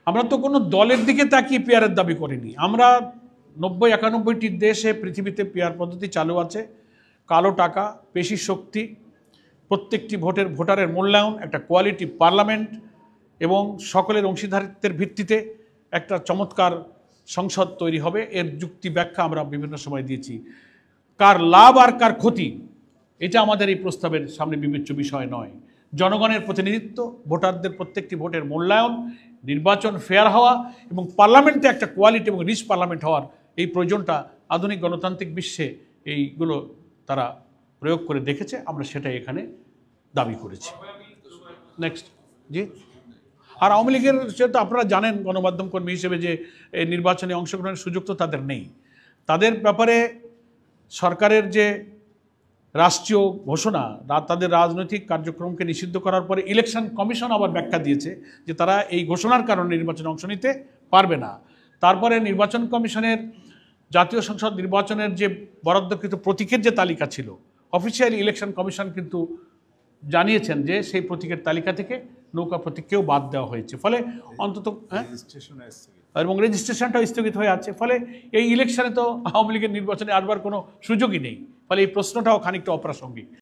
আমরা তো কোনো দলের দিকে তাকিয়ে পিয়ারের দাবি করিনি। আমরা ৯০-৯১টি দেশে পৃথিবীতে পিয়ার পদ্ধতি চালু আছে। কালো টাকা, পেশি শক্তি, প্রত্যেকটি ভোটারের মূল্যায়ন, একটা কোয়ালিটি পার্লামেন্ট এবং সকলের অংশীদারিত্বের ভিত্তিতে একটা চমৎকার সংসদ তৈরি হবে। এর যুক্তি ব্যাখ্যা আমরা বিভিন্ন সময় দিয়েছি। কার লাভ আর কার ক্ষতি এটা আমাদের এই প্রস্তাবের সামনে বিবেচ্য বিষয় নয়। জনগণের প্রতিনিধিত্ব, ভোটারদের প্রত্যেকটি ভোটের মূল্যায়ন, নির্বাচন ফেয়ার হওয়া এবং পার্লামেন্টে একটা কোয়ালিটি এবং রিচ পার্লামেন্ট হওয়ার এই প্রয়োজনটা আধুনিক গণতান্ত্রিক বিশ্বে এইগুলো তারা প্রয়োগ করে দেখেছে। আমরা সেটাই এখানে দাবি করেছি। নেক্সট জি। আর আওয়ামী লীগের সেটা আপনারা জানেন গণমাধ্যম কর্মী হিসেবে যে এই নির্বাচনে অংশগ্রহণের সুযোগ তো তাদের নেই। তাদের ব্যাপারে সরকারের যে রাষ্ট্রীয় ঘোষণা, তাদের রাজনৈতিক কার্যক্রমকে নিষিদ্ধ করার পরে ইলেকশন কমিশন আবার ব্যাখ্যা দিয়েছে যে তারা এই ঘোষণার কারণে নির্বাচনে অংশ নিতে পারবে না। তারপরে নির্বাচন কমিশনের জাতীয় সংসদ নির্বাচনের যে বরাদ্দকৃত প্রতীকের যে তালিকা ছিল, অফিসিয়ালি ইলেকশন কমিশন কিন্তু জানিয়েছেন যে সেই প্রতীকের তালিকা থেকে নৌকা প্রতীককেও বাদ দেওয়া হয়েছে। ফলে অন্তত এবং রেজিস্ট্রেশনটাও স্থগিত হয়ে আছে। ফলে এই ইলেকশনে তো আওয়ামী লীগের নির্বাচনে আসবার কোনো সুযোগই নেই। ফলে এই প্রশ্নটাও খানিকটা অপ্রাসঙ্গিক।